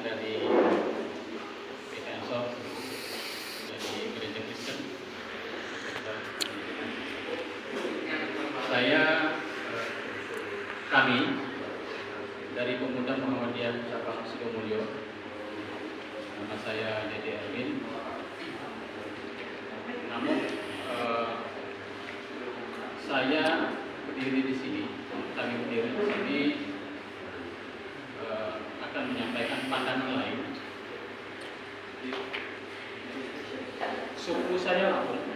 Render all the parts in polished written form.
ada di PKSO, dari Gereja Kristen. Kami dari Pemuda Muhammadiyah Cabang Sidomulyo, nama saya Dede Erwin. Namun saya berdiri di sini, kami berdiri di sini akan menyampaikan pandangan lain. Suku saya Lampung,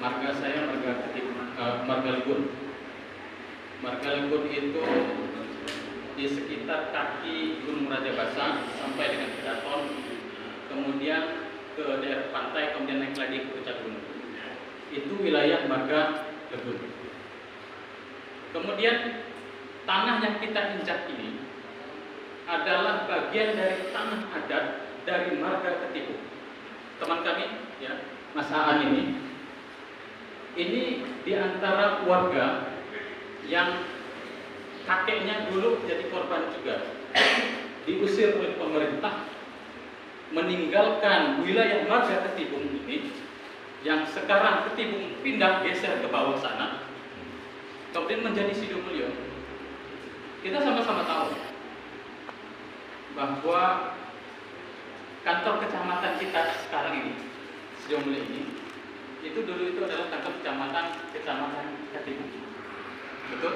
marga saya marga Legun. Marga Legun itu di sekitar kaki Gunung Rajabasa sampai dengan Kedaton, kemudian ke daerah pantai, kemudian naik lagi ke puncak gunung. Itu wilayah marga Legun. Kemudian tanah yang kita injak ini adalah bagian dari tanah adat dari marga Ketipu. Teman kami, ya, Mas Aan ini di antara warga yang kakeknya dulu jadi korban juga, diusir oleh pemerintah, meninggalkan wilayah marga Ketibung ini, yang sekarang Ketibung pindah geser ke bawah sana, kemudian menjadi Sidomulyo. Kita sama-sama tahu bahwa kantor kecamatan kita sekarang ini, Sidomulyo ini, itu dulu itu adalah kantor kecamatan Ketibung. Betul?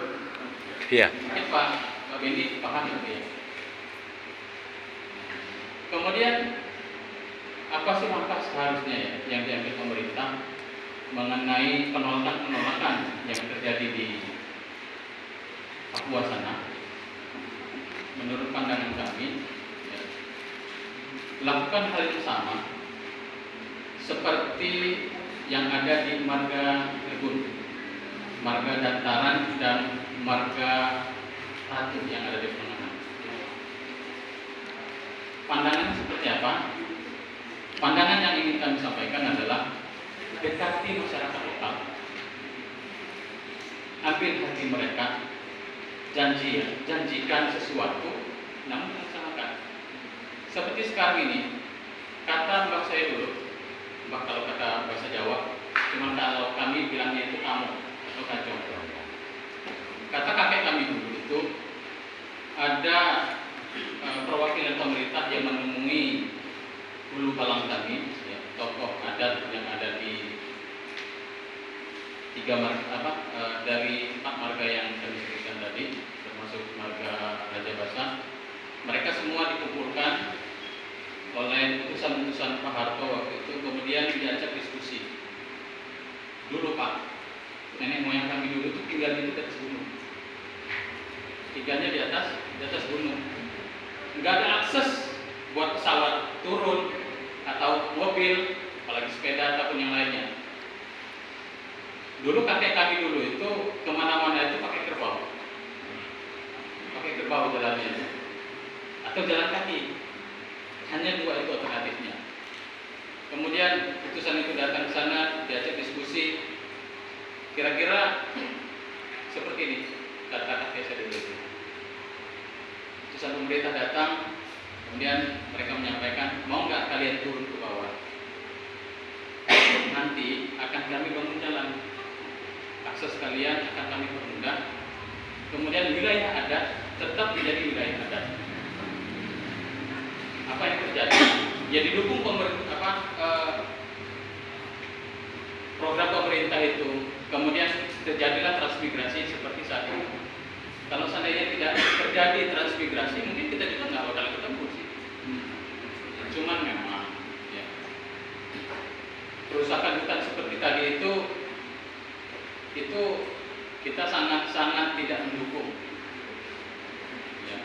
Iya. Mungkin Pak Bendi paham ya. Kemudian apa sih langkah seharusnya ya yang diambil pemerintah mengenai penolakan yang terjadi di Papua sana? Menurut pandangan kami, ya, lakukan hal yang sama seperti yang ada di marga Legun, marga Dataran dan marga Ratu yang ada di Penganan. Pandangan seperti apa? Pandangan yang ingin kami sampaikan adalah dekati masyarakat lokal, ambil hati mereka, janjikan sesuatu, namun laksanakan. Seperti sekarang ini, kata mbak saya dulu, mbak kalau kata bahasa Jawa, cuma kalau kami bilangnya itu kamu atau kacau. Kata kakek kami dulu itu ada perwakilan pemerintah yang menemui Hulu Balang kami, ya, tokoh adat yang ada di dari 4 marga yang kami sebutkan tadi, termasuk marga Rajabasa. Mereka semua dikumpulkan oleh utusan-utusan Pak Harto waktu itu, kemudian diajak diskusi. Dulu Pak, nenek moyang kami dulu itu tinggal di atas gunung. Tinggalnya di atas gunung. Nggak ada akses buat pesawat turun atau mobil, apalagi sepeda ataupun yang lainnya. Dulu kakek kami dulu itu kemana-mana itu pakai kerbau jalannya, atau jalan kaki. Hanya 2 itu alternatifnya. Kemudian utusan itu datang ke sana, diajak diskusi. Kira-kira seperti ini kata kakek saya dulu itu. Utusan pemerintah datang, kemudian mereka menyampaikan, mau nggak kalian turun ke bawah? Nanti akan kami bangun jalan. Akses kalian akan kami permudah. Kemudian wilayah adat tetap menjadi wilayah adat. Apa yang terjadi? Ya didukung program pemerintah itu. Kemudian terjadilah transmigrasi seperti saat ini. Kalau seandainya tidak terjadi transmigrasi, mungkin kita juga nggak bakal ketemu sih. Cuman memang, ya, kerusakan hutan seperti tadi itu kita sangat tidak mendukung. Ya.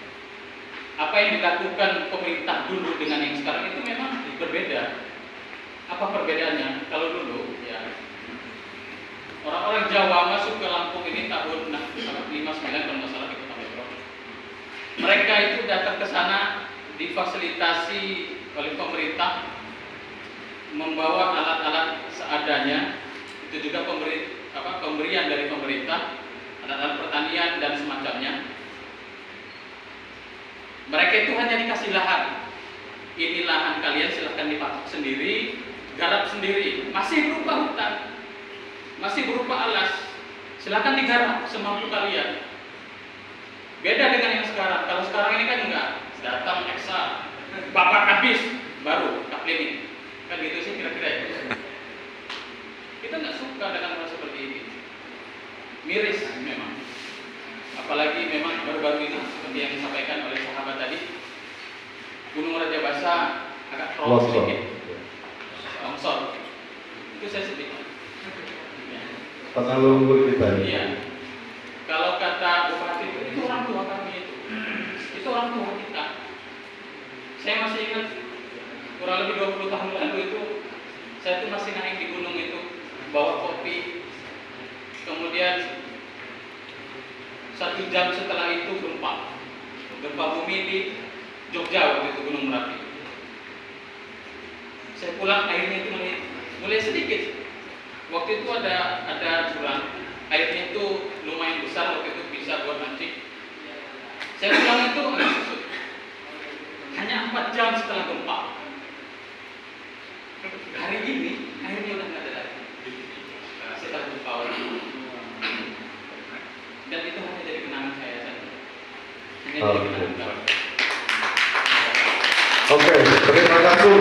Apa yang dilakukan pemerintah dulu dengan yang sekarang itu memang berbeda. Apa perbedaannya? Kalau dulu, ya, orang-orang Jawa masuk ke Lampung ini tahun 59 kalau nggak salah di Kota Metro. Mereka itu datang ke sana difasilitasi oleh pemerintah, membawa alat-alat seadanya. Itu juga pemberian dari pemerintah, alat-alat pertanian dan semacamnya. Mereka itu hanya dikasih lahan. Ini lahan kalian, silahkan dipatok sendiri, garap sendiri. Masih berupa hutan, masih berupa alas. Silahkan digarap semampu kalian. Beda dengan yang sekarang. Kalau sekarang ini kan enggak, datang eksa, bapak habis, baru kaplingin. Kan gitu sih kira-kira itu. Kita nggak suka dengan hal seperti ini. Miris memang. Apalagi memang baru-baru ini seperti yang disampaikan oleh sahabat tadi, Gunung Raja Basa agak terlalu sedikit. Longsor. Itu saya sedih. Pernah lembur di Bali. Iya. Kalau kata Bupati itu orang tua kami itu orang tua kita. Saya masih ingat kurang lebih 20 tahun lalu itu saya tuh masih naik di gunung itu bawa kopi. Kemudian 1 jam setelah itu gempa bumi di Jogja waktu itu Gunung Merapi. Saya pulang airnya itu mulai sedikit. Waktu itu ada jurang, airnya itu lumayan besar waktu itu bisa buat mancing. Saya pulang itu agak susut. Hanya 4 jam setelah gempa. Hari ini airnya udah nggak ada lagi. Setelah gempa orang. Dan itu hanya jadi kenangan saya saja. Hanya jadi kenangan. Oke, terima kasih.